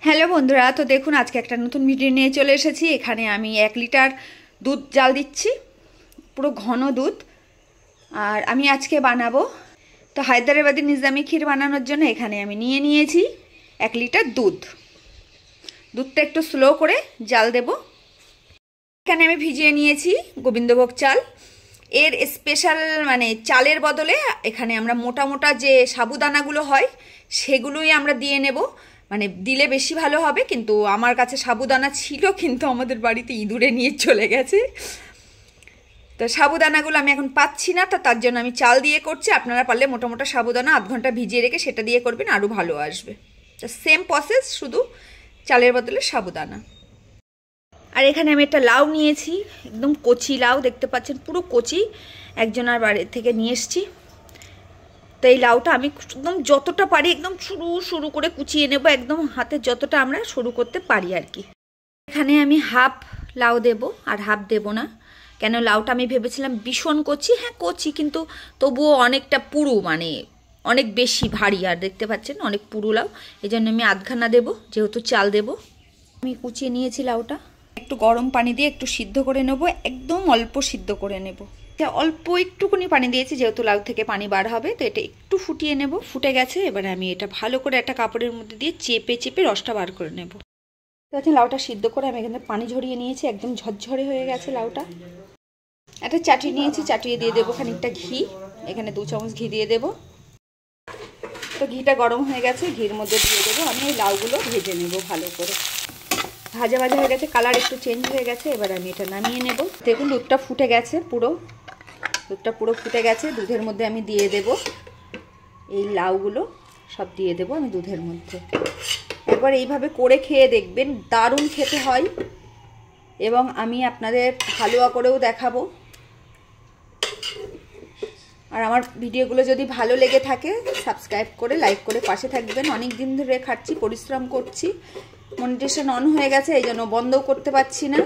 Hello বন্ধুরা, তো দেখুন আজকে একটা নতুন ভিডিও নিয়ে চলে এসেছি। এখানে আমি 1 লিটার দুধ জাল দিচ্ছি, পুরো ঘন দুধ। আর আমি আজকে বানাবো তো হায়দ্রাবাদি নিজামি ক্ষীর বানানোর জন্য এখানে আমি নিয়েছি 1 লিটার দুধ। দুধটা একটু স্লো করে জাল দেব। এখানে আমি ভিজিয়ে নিয়েছি গোবিন্দভোগ চাল। এর স্পেশাল মানে চালের বদলে এখানে আমরা মোটা মোটা যে সাবুদানাগুলো হয় সেগুলোই আমরা দিয়ে নেব, মানে দিলে বেশি ভালো হবে। কিন্তু আমার কাছে সাবুদানা ছিল, কিন্তু আমাদের বাড়িতে ইঁদুরে নিয়ে চলে গেছে, তো সাবুদানাগুলো আমি এখন পাচ্ছি না, তো তার জন্য আমি চাল দিয়ে করছি। আপনারা পারলে মোটা মোটা সাবুদানা আধ ঘন্টা ভিজিয়ে রেখে সেটা দিয়ে করবেন, আরও ভালো আসবে। তো সেম প্রসেস, শুধু চালের বদলে সাবুদানা। আর এখানে আমি একটা লাউ নিয়েছি, একদম কচি লাউ, দেখতে পাচ্ছেন পুরো কচি, একজনের বাড়ি থেকে নিয়ে এসেছি। তো এই লাউটা আমি একদম যতটা পারি একদম সরু করে কুচিয়ে নেব, একদম হাতে যতটা আমরা সরু করতে পারি আর কি। এখানে আমি হাফ লাউ দেব আর হাফ দেব না, কেন লাউটা আমি ভেবেছিলাম ভীষণ কচি, হ্যাঁ কচি, কিন্তু তবুও অনেকটা পুরু, মানে অনেক বেশি ভারী। আর দেখতে পাচ্ছেন অনেক পুরু লাউ, এই জন্য আমি আধখানা দেবো, যেহেতু চাল দেব। আমি কুচিয়ে নিয়েছি লাউটা, একটু গরম পানি দিয়ে একটু সিদ্ধ করে নেব, একদম অল্প সিদ্ধ করে নেব। অল্প একটুখানি পানি দিয়েছি, যেহেতু লাউ থেকে পানি বার হবে, তো এটা একটু ফুটিয়ে নেব। ফুটে গেছে, এবারে আমি এটা ভালো করে একটা কাপড়ের মধ্যে দিয়ে চেপে রসটা বার করে নেব। দেখছেন লাউটা সিদ্ধ করে আমি এখানে পানি ঝরিয়ে নিয়েছি, একদম ঝরঝরে হয়ে গেছে লাউটা। একটা চাটি নিয়েছি, চাটিয়ে দিয়ে দেবো খানিকটা ঘি, এখানে 2 চামচ ঘি দিয়ে দেব। তো ঘিটা গরম হয়ে গেছে, ঘির মধ্যে দিয়ে দেবো আমি এই লাউগুলো ভেজে নেব ভালো করে। ভাজা হয়ে গেছে, কালার একটু চেঞ্জ হয়ে গেছে, এবার আমি এটা নামিয়ে নেব। দেখুন দুধটা ফুটে গেছে, দুধটা পুরো ফুটে গেছে। দুধের মধ্যে আমি দিয়ে দেব এই লাউগুলো, সব দিয়ে দেব আমি দুধের মধ্যে। একবার এইভাবে করে খেয়ে দেখবেন, দারুণ খেতে হয়। এবং আমি আপনাদের হালুয়া করেও দেখাবো। আর আমার ভিডিওগুলো যদি ভালো লেগে থাকে সাবস্ক্রাইব করে লাইক করে পাশে থাকবেন। অনেক দিন ধরে খাচ্ছি, পরিশ্রম করছি, মনিটাইজেশন অন হয়ে গেছে, এই জন্য বন্ধও করতে পারছি না।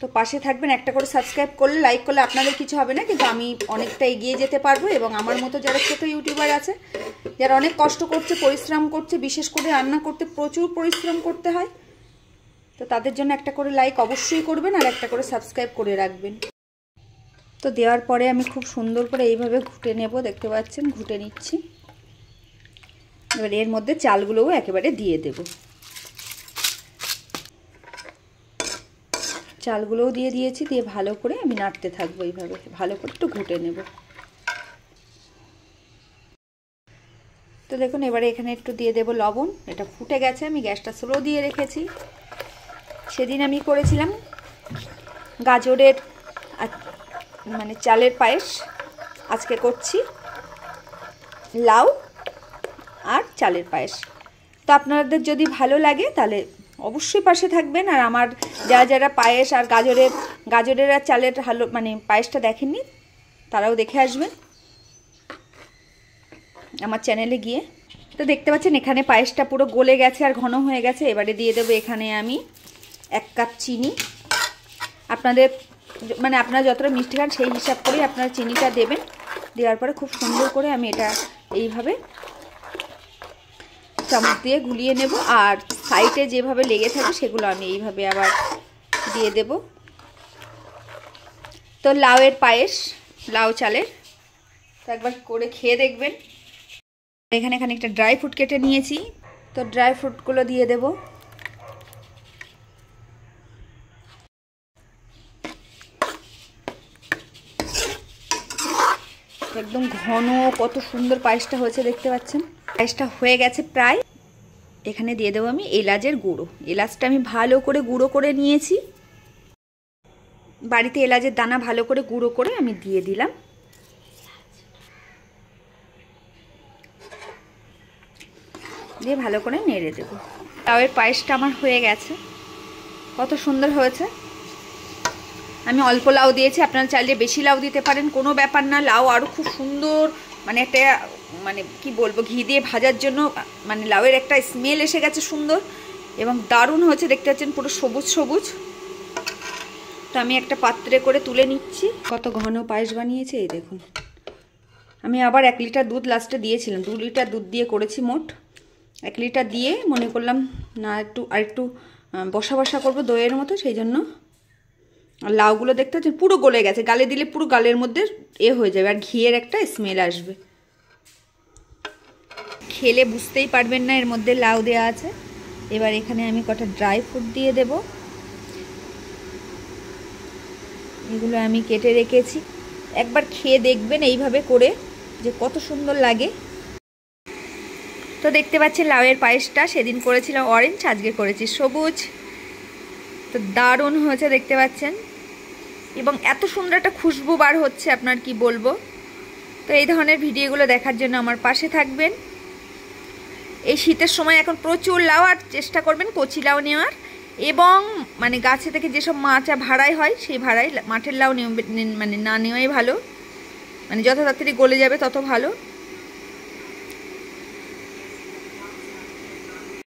তো পাশে থাকবেন, একটা করে সাবস্ক্রাইব করলে, লাইক করলে আপনাদের কিছু হবে না, কিন্তু আমি অনেকটা এগিয়ে যেতে পারবো। এবং আমার মতো যারা ছোটো ইউটিউবার আছে, যারা অনেক কষ্ট করছে, পরিশ্রম করছে, বিশেষ করে রান্না করতে প্রচুর পরিশ্রম করতে হয়, তো তাদের জন্য একটা করে লাইক অবশ্যই করবেন আর একটা করে সাবস্ক্রাইব করে রাখবেন। তো দেওয়ার পরে আমি খুব সুন্দর করে এইভাবে ঘুটে নেব, দেখতে পাচ্ছেন ঘুটে নিচ্ছি। এবার এর মধ্যে চালগুলোও একেবারে দিয়ে দেব, চালগুলোও দিয়ে দিয়েছি, দিয়ে ভালো করে আমি নাড়তে থাকবো, এইভাবে ভালো করে একটু ঘুটে নেব। তো দেখুন এবারে এখানে একটু দিয়ে দেব লবণ। এটা ফুটে গেছে, আমি গ্যাসটা স্লো দিয়ে রেখেছি। সেদিন আমি করেছিলাম গাজরের মানে চালের পায়েস, আজকে করছি লাউ আর চালের পায়েস। তো আপনাদের যদি ভালো লাগে তাহলে অবশ্যই পাশে থাকবেন। আর আমার যারা পায়েস আর গাজরের আর চালের মানে পায়েসটা দেখেননি, তারাও দেখে আসবেন আমার চ্যানেলে গিয়ে। তো দেখতে পাচ্ছেন এখানে পায়েসটা পুরো গলে গেছে আর ঘন হয়ে গেছে। এবারে দিয়ে দেবো এখানে আমি 1 কাপ চিনি। আপনাদের মানে আপনারা যতটা মিষ্টি খান সেই হিসাব করেই আপনারা চিনিটা দেবেন। দেওয়ার পরে খুব সুন্দর করে আমি এটা এইভাবে চামচ দিয়ে গুলিয়ে নেব। আর সাইডে যেভাবে লেগে থাকে সেগুলো আমি এইভাবে আবার দিয়ে দেব। তো লাউয়ের পায়েস, লাউ চালের, তো একবার করে খেয়ে দেখবেন। এখানে খানিকটা ড্রাই ফ্রুট কেটে নিয়েছি, তো ড্রাই ফ্রুটগুলো দিয়ে দেব। একদম ঘন, কত সুন্দর পায়েসটা হয়েছে দেখতে পাচ্ছেন। পায়েসটা হয়ে গেছে প্রায়। এখানে দিয়ে দেবো আমি এলাচের গুঁড়ো। এলাচটা আমি ভালো করে গুঁড়ো করে নিয়েছি, বাড়িতে এলাচের দানা ভালো করে গুঁড়ো করে আমি দিয়ে দিলাম। দিয়ে ভালো করে নেড়ে দেবো। লাউয়ের পায়েসটা আমার হয়ে গেছে, কত সুন্দর হয়েছে। আমি অল্প লাউ দিয়েছি, আপনারা চাইলে বেশি লাউ দিতে পারেন, কোনো ব্যাপার না। লাউ আরও খুব সুন্দর, মানে একটা মানে কি বলবো, ঘি দিয়ে ভাজার জন্য মানে লাউয়ের একটা স্মেল এসে গেছে সুন্দর, এবং দারুণ হয়েছে দেখতে পাচ্ছেন, পুরো সবুজ। তো আমি একটা পাত্রে করে তুলে নিচ্ছি। কত ঘন পায়েস বানিয়েছে এই দেখুন। আমি আবার 1 লিটার দুধ লাস্টে দিয়েছিলাম, 2 লিটার দুধ দিয়ে করেছি মোট। 1 লিটার দিয়ে মনে করলাম না একটু বসা বসা করবো দইয়ের মতো, সেই জন্য। আর লাউগুলো দেখতে হচ্ছে পুরো গলে গেছে, গালে দিলে পুরো গালের মধ্যে হয়ে যাবে, আর ঘিয়ের একটা স্মেল আসবে, খেলে বুঝতেই পারবেন না এর মধ্যে লাউ দেওয়া আছে। এবার এখানে আমি কটা ড্রাই ফ্রুট দিয়ে দেব, এগুলো আমি কেটে রেখেছি। একবার খেয়ে দেখবেন এইভাবে করে যে কত সুন্দর লাগে। তো দেখতে পাচ্ছেন লাউয়ের পায়েসটা সেদিন করেছিলাম অরেঞ্জ, আজকে করেছি সবুজ। তো দারুণ হয়েছে দেখতে পাচ্ছেন, এবং এত সুন্দর একটা খুশবু বার হচ্ছে আপনার কি বলবো। তো এই ধরনের ভিডিওগুলো দেখার জন্য আমার পাশে থাকবেন। এই শীতের সময় এখন প্রচুর লাউ, আর চেষ্টা করবেন কচি লাউ নেওয়ার, এবং মানে গাছে থেকে যেসব মাচা ভাড়াই হয় সেই ভাড়াই মাঠের লাউ মানে না নেওয়াই ভালো, মানে যত তাড়াতাড়ি গলে যাবে তত ভালো।